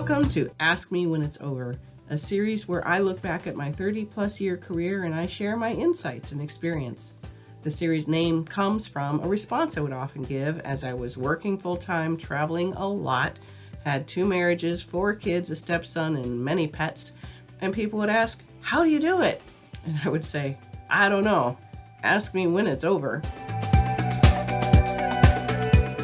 Welcome to Ask Me When It's Over, a series where I look back at my 30-plus year career and I share my insights and experience. The series name comes from a response I would often give as I was working full-time, traveling a lot, had 2 marriages, 4 kids, a stepson, and many pets, and people would ask, "How do you do it?" And I would say, "I don't know. Ask me when it's over."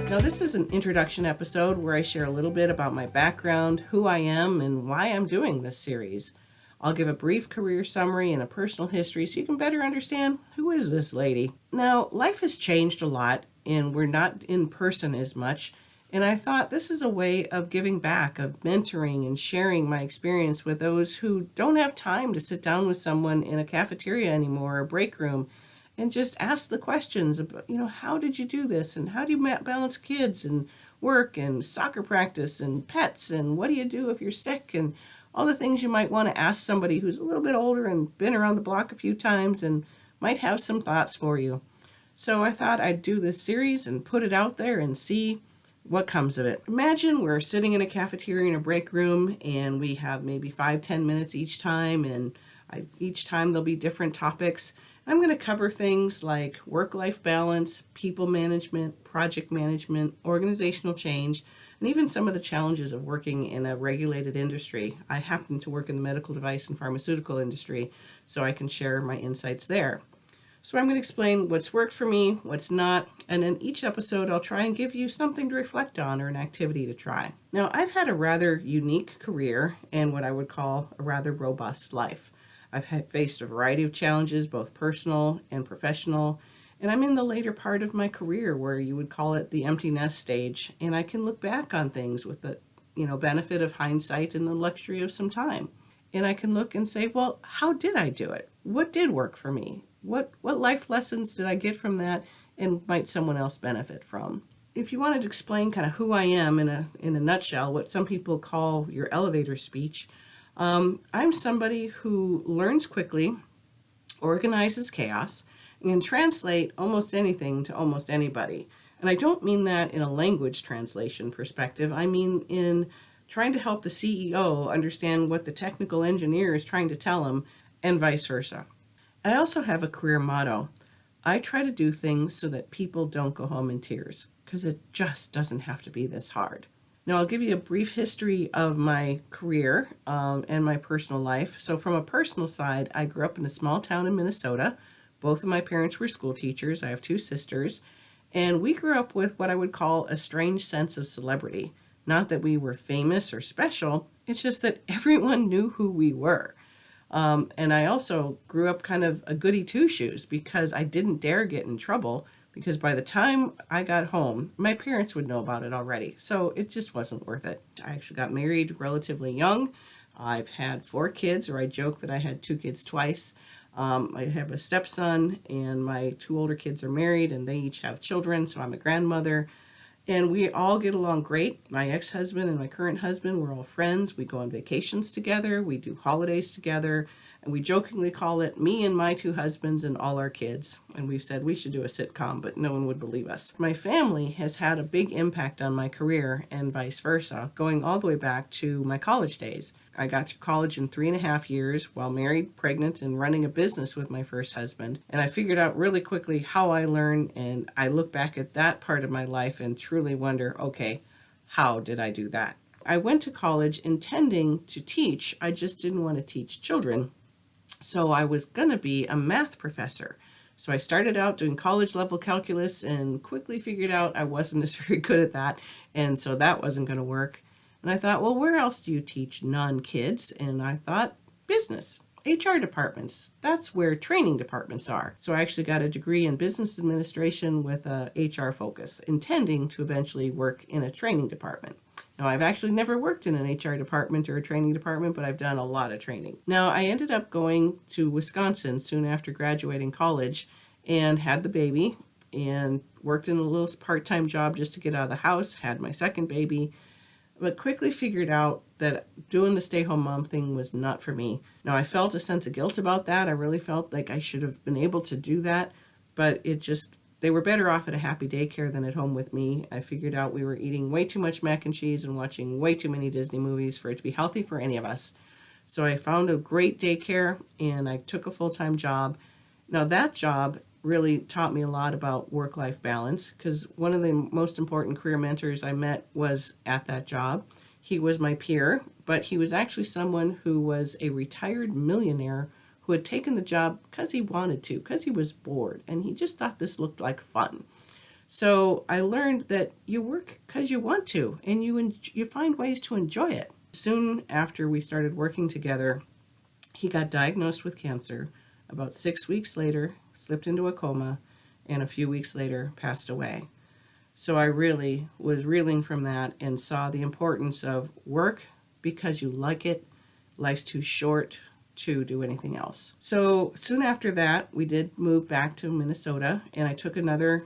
Now, this is an introduction episode where I share a little bit about my background, who I am, and why I'm doing this series. I'll give a brief career summary and a personal history so you can better understand who is this lady. Now, life has changed a lot, and we're not in person as much, and I thought this is a way of giving back, of mentoring and sharing my experience with those who don't have time to sit down with someone in a cafeteria anymore or a break room and just ask the questions about, how did you do this? And how do you balance kids and work and soccer practice and pets? And what do you do if you're sick? And all the things you might want to ask somebody who's a little bit older and been around the block a few times and might have some thoughts for you. So I thought I'd do this series and put it out there and see what comes of it. Imagine we're sitting in a cafeteria in a break room and we have maybe 5-10 minutes each time, and each time there'll be different topics. I'm going to cover things like work-life balance, people management, project management, organizational change, and even some of the challenges of working in a regulated industry. I happen to work in the medical device and pharmaceutical industry, so I can share my insights there. So I'm going to explain what's worked for me, what's not, and in each episode I'll try and give you something to reflect on or an activity to try. Now, I've had a rather unique career and what I would call a rather robust life. I've faced a variety of challenges, both personal and professional, and I'm in the later part of my career where you would call it the empty nest stage, and I can look back on things with the benefit of hindsight and the luxury of some time. And I can look and say, well, how did I do it? What did work for me? What life lessons did I get from that, and might someone else benefit from? If you wanted to explain kind of who I am in a nutshell, what some people call your elevator speech, I'm somebody who learns quickly, organizes chaos, and can translate almost anything to almost anybody. And I don't mean that in a language translation perspective. I mean in trying to help the CEO understand what the technical engineer is trying to tell him, and vice versa. I also have a career motto. I try to do things so that people don't go home in tears, because it just doesn't have to be this hard. Now, I'll give you a brief history of my career and my personal life. So from a personal side, I grew up in a small town in Minnesota. Both of my parents were school teachers. I have 2 sisters. And we grew up with what I would call a strange sense of celebrity. Not that we were famous or special. It's just that everyone knew who we were. And I also grew up kind of a goody two-shoes because I didn't dare get in trouble, because by the time I got home, my parents would know about it already. So it just wasn't worth it. I actually got married relatively young. I've had 4 kids, or I joke that I had 2 kids twice. I have a stepson, and my 2 older kids are married, and they each have children, so I'm a grandmother. And we all get along great. My ex-husband and my current husband, we're all friends. We go on vacations together. We do holidays together. And we jokingly call it me and my 2 husbands and all our kids. And we've said we should do a sitcom, but no one would believe us. My family has had a big impact on my career and vice versa, going all the way back to my college days. I got through college in 3.5 years while married, pregnant, and running a business with my first husband. And I figured out really quickly how I learned, and I look back at that part of my life and truly wonder, okay, how did I do that? I went to college intending to teach. I just didn't want to teach children. So I was going to be a math professor. So I started out doing college level calculus and quickly figured out I wasn't as very good at that. And so that wasn't going to work. And I thought, well, where else do you teach non-kids? And I thought, business, HR departments. That's where training departments are. So I actually got a degree in business administration with a HR focus, intending to eventually work in a training department. Now, I've actually never worked in an HR department or a training department, but I've done a lot of training. Now, I ended up going to Wisconsin soon after graduating college and had the baby and worked in a little part-time job just to get out of the house, had my second baby, but quickly figured out that doing the stay-home mom thing was not for me. Now, I felt a sense of guilt about that. I really felt like I should have been able to do that, but it just they were better off at a happy daycare than at home with me. I figured out we were eating way too much mac and cheese and watching way too many Disney movies for it to be healthy for any of us. So I found a great daycare and I took a full-time job. Now that job really taught me a lot about work-life balance, because one of the most important career mentors I met was at that job. He was my peer, but he was actually someone who was a retired millionaire who had taken the job because he wanted to, because he was bored, and he just thought this looked like fun. So I learned that you work because you want to, and you find ways to enjoy it. Soon after we started working together, he got diagnosed with cancer. About 6 weeks later, slipped into a coma, and a few weeks later passed away. So I really was reeling from that and saw the importance of work because you like it. Life's too short to do anything else. So soon after that, we did move back to Minnesota, and I took another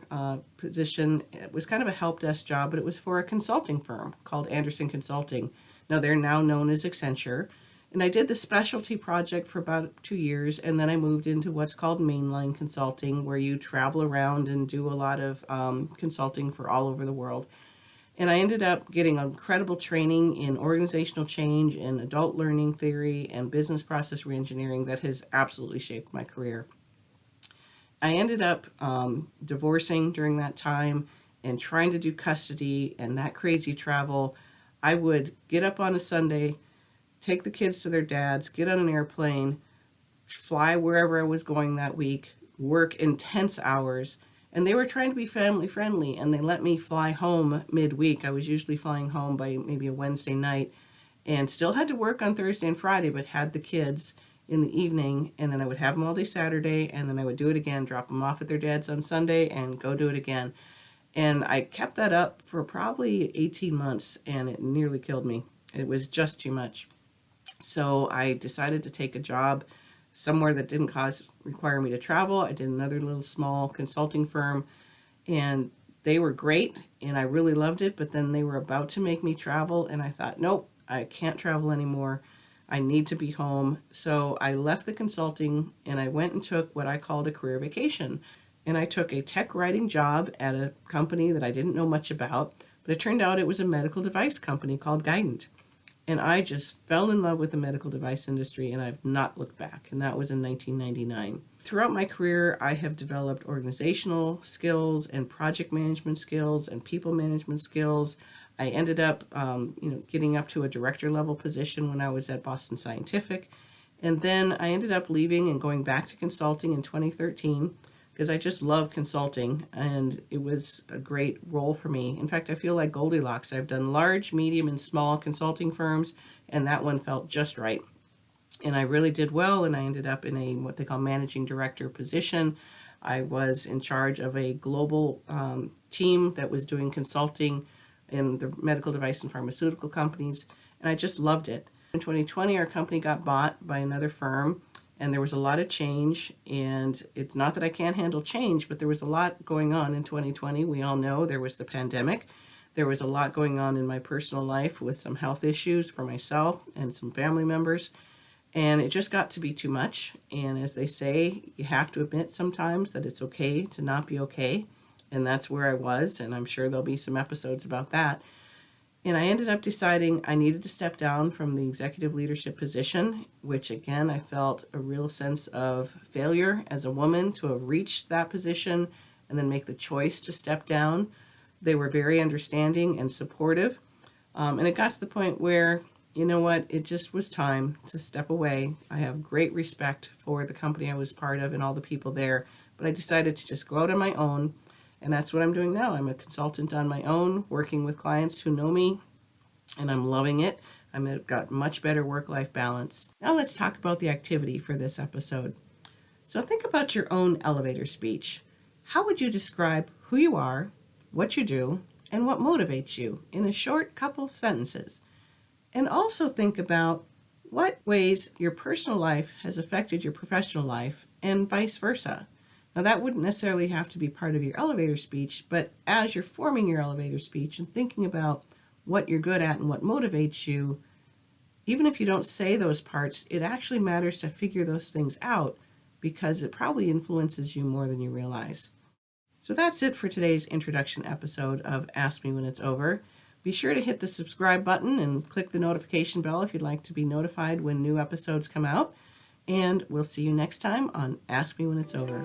position. It was kind of a help desk job, but it was for a consulting firm called Anderson Consulting. Now they're now known as Accenture. And I did the specialty project for about 2 years, and then I moved into what's called mainline consulting, where you travel around and do a lot of consulting for all over the world. And I ended up getting incredible training in organizational change and adult learning theory and business process reengineering that has absolutely shaped my career. I ended up divorcing during that time and trying to do custody and that crazy travel. I would get up on a Sunday, take the kids to their dads, get on an airplane, fly wherever I was going that week, work intense hours. And they were trying to be family friendly, and they let me fly home midweek. I was usually flying home by maybe a Wednesday night and still had to work on Thursday and Friday, but had the kids in the evening, and then I would have them all day Saturday, and then I would do it again, drop them off at their dad's on Sunday, and go do it again. And I kept that up for probably 18 months, and it nearly killed me. It was just too much. So I decided to take a job somewhere that didn't require me to travel. I did another little small consulting firm, and they were great, and I really loved it, but then they were about to make me travel, and I thought, nope, I can't travel anymore. I need to be home. So I left the consulting, and I went and took what I called a career vacation. And I took a tech writing job at a company that I didn't know much about, but it turned out it was a medical device company called Guidant. And I just fell in love with the medical device industry, and I've not looked back. And that was in 1999. Throughout my career, I have developed organizational skills and project management skills and people management skills. I ended up, getting up to a director level position when I was at Boston Scientific. And then I ended up leaving and going back to consulting in 2013 because I just love consulting, and it was a great role for me. In fact, I feel like Goldilocks. I've done large, medium, and small consulting firms, and that one felt just right. And I really did well, and I ended up in a what they call managing director position. I was in charge of a global team that was doing consulting in the medical device and pharmaceutical companies, and I just loved it. In 2020, our company got bought by another firm, and there was a lot of change, and it's not that I can't handle change, but there was a lot going on in 2020. We all know there was the pandemic. There was a lot going on in my personal life with some health issues for myself and some family members, and it just got to be too much. And as they say, you have to admit sometimes that it's okay to not be okay, and that's where I was, and I'm sure there'll be some episodes about that. And I ended up deciding I needed to step down from the executive leadership position, which again, I felt a real sense of failure as a woman to have reached that position and then make the choice to step down. They were very understanding and supportive. And it got to the point where, you know what, it just was time to step away. I have great respect for the company I was part of and all the people there, but I decided to just go out on my own. And that's what I'm doing now. I'm a consultant on my own, working with clients who know me, and I'm loving it. I've got much better work-life balance. Now let's talk about the activity for this episode. So think about your own elevator speech. How would you describe who you are, what you do, and what motivates you in a short couple sentences? And also think about what ways your personal life has affected your professional life and vice versa. Now, that wouldn't necessarily have to be part of your elevator speech, but as you're forming your elevator speech and thinking about what you're good at and what motivates you, even if you don't say those parts, it actually matters to figure those things out because it probably influences you more than you realize. So that's it for today's introduction episode of Ask Me When It's Over. Be sure to hit the subscribe button and click the notification bell if you'd like to be notified when new episodes come out. And we'll see you next time on Ask Me When It's Over.